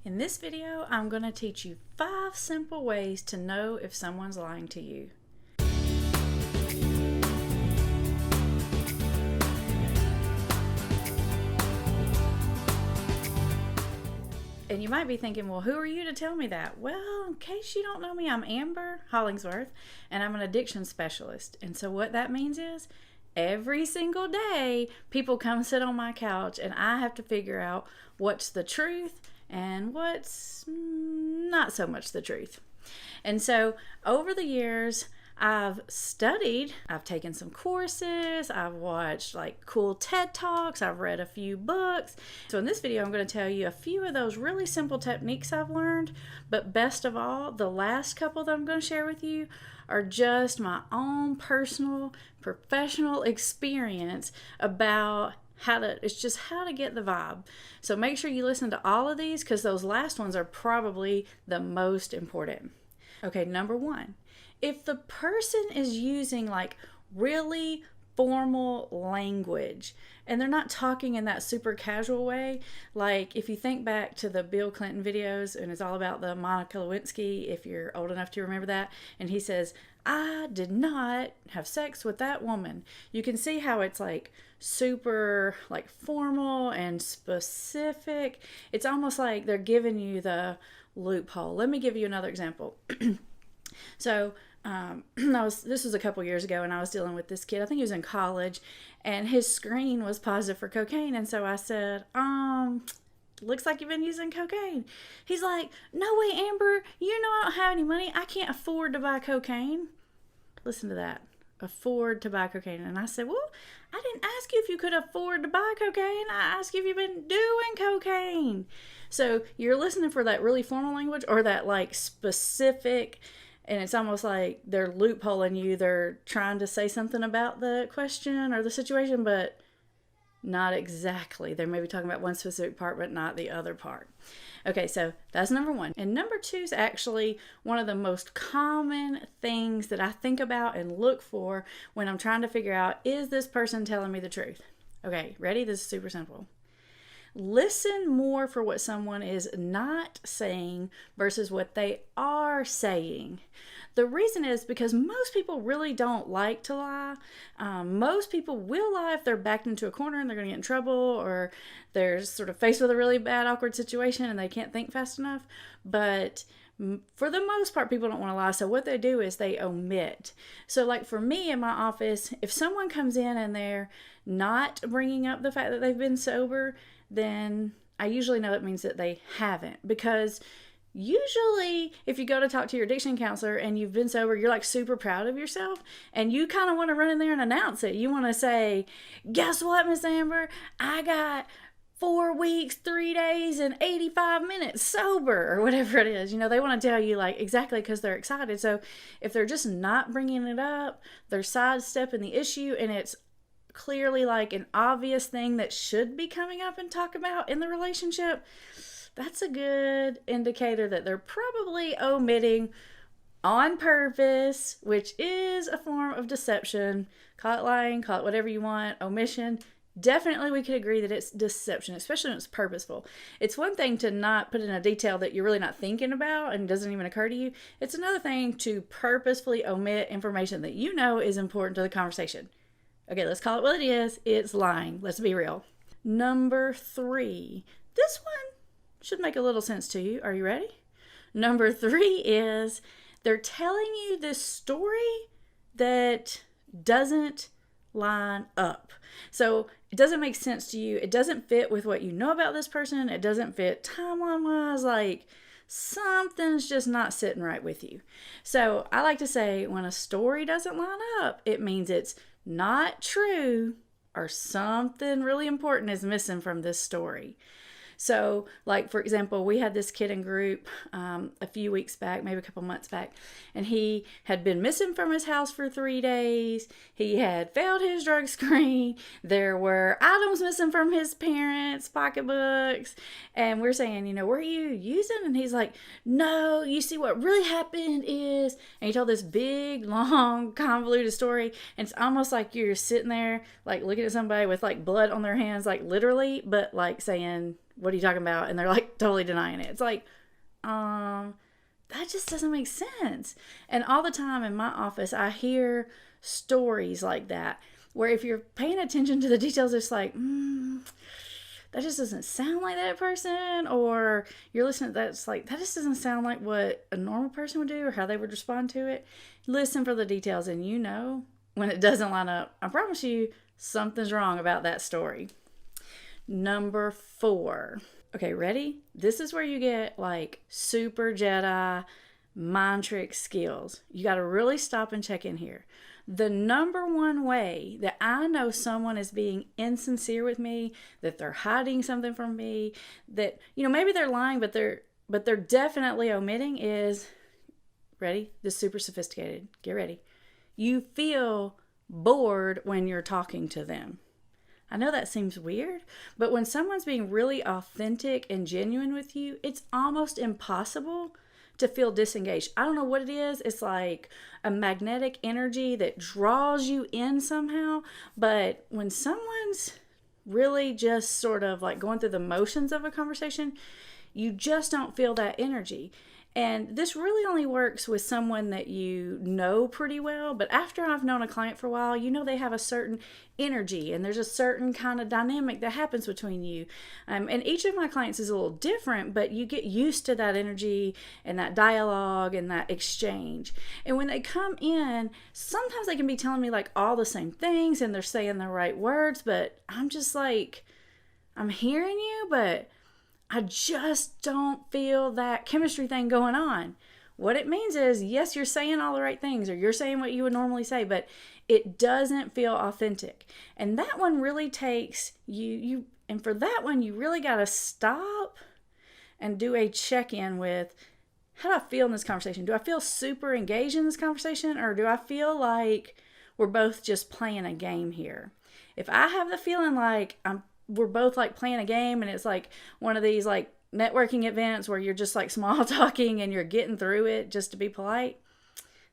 In this video, I'm going to teach you 5 simple ways to know if someone's lying to you. And you might be thinking, well, who are you to tell me that? Well, in case you don't know me, I'm Amber Hollingsworth, and I'm an addiction specialist. And so what that means is every single day, people come sit on my couch, and I have to figure out what's the truth and what's not so much the truth. And so over the years, I've studied, I've taken some courses, I've watched like cool TED Talks, I've read a few books. So in this video, I'm going to tell you a few of those really simple techniques I've learned, but best of all, the last couple that I'm going to share with you are just my own personal, professional experience about it's just how to get the vibe. So make sure you listen to all of these because those last ones are probably the most important. Okay, number 1. If the person is using like really formal language and they're not talking in that super casual way, like if you think back to the Bill Clinton videos and it's all about the Monica Lewinsky, if you're old enough to remember that, and he says, "I did not have sex with that woman." You can see how it's like super like formal and specific. It's almost like they're giving you the loophole. Let me give you another example. So this was a couple years ago, and I was dealing with this kid. I think he was in college, and his screen was positive for cocaine. And so I said, looks like you've been using cocaine. He's like, "No way, Amber. You know I don't have any money. I can't afford to buy cocaine." Listen to that. Afford to buy cocaine. And I said, "Well, I didn't ask you if you could afford to buy cocaine. I asked you if you've been doing cocaine." So you're listening for that really formal language or that like specific, and it's almost like they're loopholing you. They're trying to say something about the question or the situation, but not exactly. They're maybe talking about one specific part, but not the other part. Okay, so that's number 1. And number 2 is actually one of the most common things that I think about and look for when I'm trying to figure out, is this person telling me the truth? Okay, ready? This is super simple. Listen more for what someone is not saying versus what they are saying. The reason is because most people really don't like to lie. Most people will lie if they're backed into a corner and they're going to get in trouble, or they're sort of faced with a really bad, awkward situation and they can't think fast enough. But for the most part, people don't want to lie. So what they do is they omit. So like for me in my office, if someone comes in and they're not bringing up the fact that they've been sober, then I usually know it means that they haven't. Because usually if you go to talk to your addiction counselor and you've been sober, you're like super proud of yourself and you kind of want to run in there and announce it. You want to say, "Guess what, Miss Amber? I got 4 weeks, 3 days, and 85 minutes sober," or whatever it is. You know, they want to tell you like exactly because they're excited. So if they're just not bringing it up, they're sidestepping the issue, and it's clearly like an obvious thing that should be coming up and talk about in the relationship, that's a good indicator that they're probably omitting on purpose, which is a form of deception. Call it lying, call it whatever you want, omission. Definitely we could agree that it's deception, especially when it's purposeful. It's one thing to not put in a detail that you're really not thinking about and doesn't even occur to you. It's another thing to purposefully omit information that you know is important to the conversation. Okay, let's call it what it is. It's lying. Let's be real. Number 3. This one should make a little sense to you. Are you ready? Number 3 is they're telling you this story that doesn't line up. So it doesn't make sense to you. It doesn't fit with what you know about this person. It doesn't fit timeline-wise. Like something's just not sitting right with you. So I like to say when a story doesn't line up, it means it's not true or something really important is missing from this story. So like, for example, we had this kid in group a few weeks back, maybe a couple months back, and he had been missing from his house for 3 days. He had failed his drug screen. There were items missing from his parents' pocketbooks. And we're saying, you know, "Were you using?" And he's like, "No, you see what really happened is," and he told this big, long, convoluted story. And it's almost like you're sitting there, like looking at somebody with like blood on their hands, like literally, but like saying, what are you talking about? And they're like totally denying it. It's like, that just doesn't make sense. And all the time in my office, I hear stories like that, where if you're paying attention to the details, it's like, that just doesn't sound like that person. Or you're listening to that, it's like, that just doesn't sound like what a normal person would do or how they would respond to it. Listen for the details, and you know when it doesn't line up. I promise you, something's wrong about that story. Number 4. Okay, ready? This is where you get like super Jedi mind trick skills. You got to really stop and check in here. The number one way that I know someone is being insincere with me, that they're hiding something from me, that, maybe they're lying, but they're definitely omitting is, ready? This is super sophisticated. Get ready. You feel bored when you're talking to them. I know that seems weird, but when someone's being really authentic and genuine with you, it's almost impossible to feel disengaged. I don't know what it is. It's like a magnetic energy that draws you in somehow. But when someone's really just sort of like going through the motions of a conversation, you just don't feel that energy. And this really only works with someone that you know pretty well. But after I've known a client for a while, they have a certain energy and there's a certain kind of dynamic that happens between you. And each of my clients is a little different, but you get used to that energy and that dialogue and that exchange. And when they come in, sometimes they can be telling me like all the same things and they're saying the right words, but I'm just like, I'm hearing you, but I just don't feel that chemistry thing going on. What it means is, yes, you're saying all the right things, or you're saying what you would normally say, but it doesn't feel authentic. And that one really takes and for that one, you really got to stop and do a check-in with, how do I feel in this conversation? Do I feel super engaged in this conversation, or do I feel like we're both just playing a game here? If I have the feeling like we're both like playing a game and it's like one of these like networking events where you're just like small talking and you're getting through it just to be polite,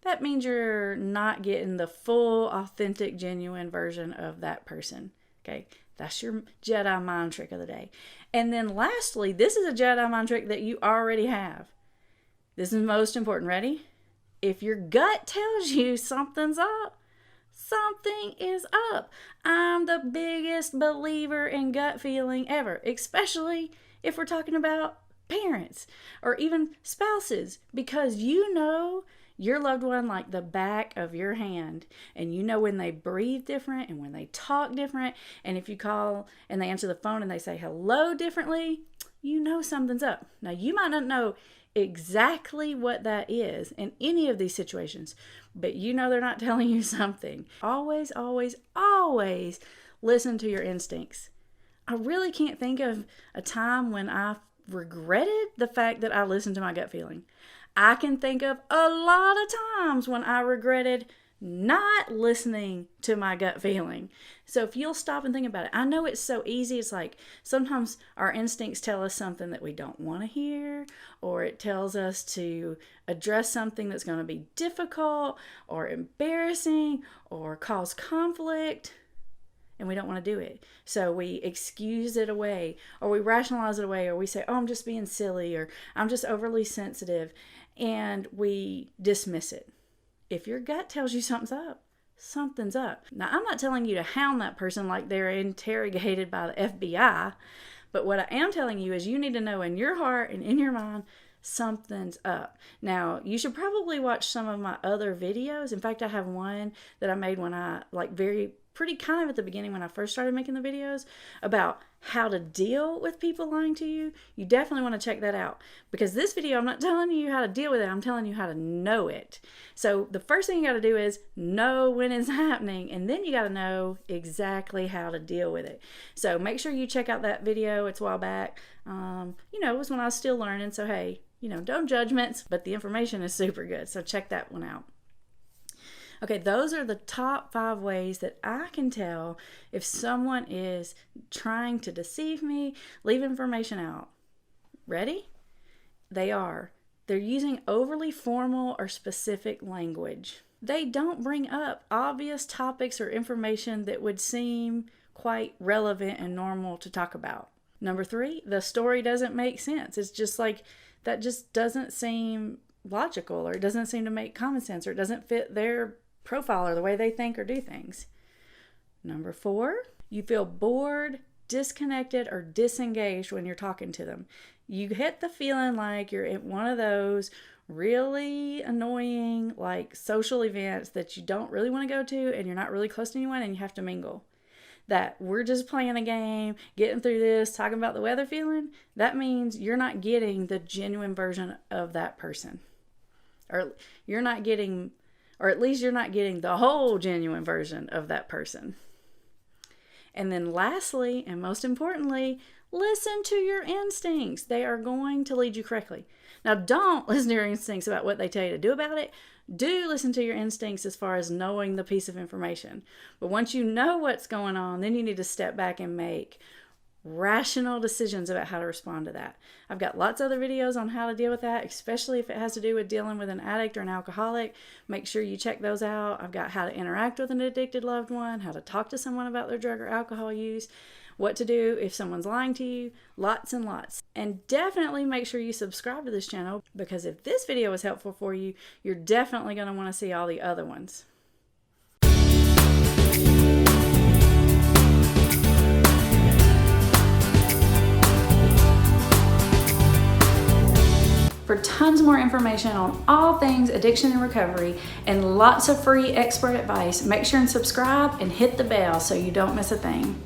that means you're not getting the full, authentic, genuine version of that person. Okay, that's your Jedi mind trick of the day. And then lastly, this is a Jedi mind trick that you already have. This is most important. Ready? If your gut tells you something's up, something is up. I'm the biggest believer in gut feeling ever, especially if we're talking about parents or even spouses, because you know your loved one like the back of your hand, and you know when they breathe different and when they talk different, and if you call and they answer the phone and they say hello differently, you know something's up. Now, you might not know exactly what that is in any of these situations, but you know they're not telling you something. Always, always, always listen to your instincts. I really can't think of a time when I regretted the fact that I listened to my gut feeling. I can think of a lot of times when I regretted not listening to my gut feeling. So if you'll stop and think about it, I know it's so easy. It's like sometimes our instincts tell us something that we don't want to hear, or it tells us to address something that's going to be difficult or embarrassing or cause conflict, and we don't want to do it. So we excuse it away, or we rationalize it away, or we say, oh, I'm just being silly, or I'm just overly sensitive, and we dismiss it. If your gut tells you something's up, something's up. Now, I'm not telling you to hound that person like they're interrogated by the FBI, but what I am telling you is you need to know in your heart and in your mind, something's up. Now, you should probably watch some of my other videos. In fact, I have one that I made when I pretty kind of at the beginning when I first started making the videos about how to deal with people lying to you. You definitely want to check that out, because this video, I'm not telling you how to deal with it. I'm telling you how to know it. So the first thing you got to do is know when it's happening, and then you got to know exactly how to deal with it. So make sure you check out that video. It's a while back. It was when I was still learning. So, hey, don't judgments, but the information is super good. So check that one out. Okay, those are the top 5 ways that I can tell if someone is trying to deceive me, leave information out. Ready? They're using overly formal or specific language. They don't bring up obvious topics or information that would seem quite relevant and normal to talk about. Number 3, the story doesn't make sense. It's just like, that just doesn't seem logical, or it doesn't seem to make common sense, or it doesn't fit their profile or the way they think or do things. Number 4, you feel bored, disconnected, or disengaged when you're talking to them. You hit the feeling like you're at one of those really annoying like social events that you don't really want to go to, and you're not really close to anyone, and you have to mingle. That we're just playing a game, getting through this, talking about the weather feeling. That means you're not getting the genuine version of that person. Or you're not getting, or at least you're not getting the whole genuine version of that person. And then lastly, and most importantly, listen to your instincts. They are going to lead you correctly. Now, don't listen to your instincts about what they tell you to do about it. Do listen to your instincts as far as knowing the piece of information. But once you know what's going on, then you need to step back and make rational decisions about how to respond to that. I've got lots of other videos on how to deal with that, especially if it has to do with dealing with an addict or an alcoholic. Make sure you check those out. I've got how to interact with an addicted loved one, how to talk to someone about their drug or alcohol use, what to do if someone's lying to you, lots and lots. And definitely make sure you subscribe to this channel, because if this video was helpful for you, you're definitely going to want to see all the other ones. For tons more information on all things addiction and recovery and lots of free expert advice, make sure and subscribe and hit the bell so you don't miss a thing.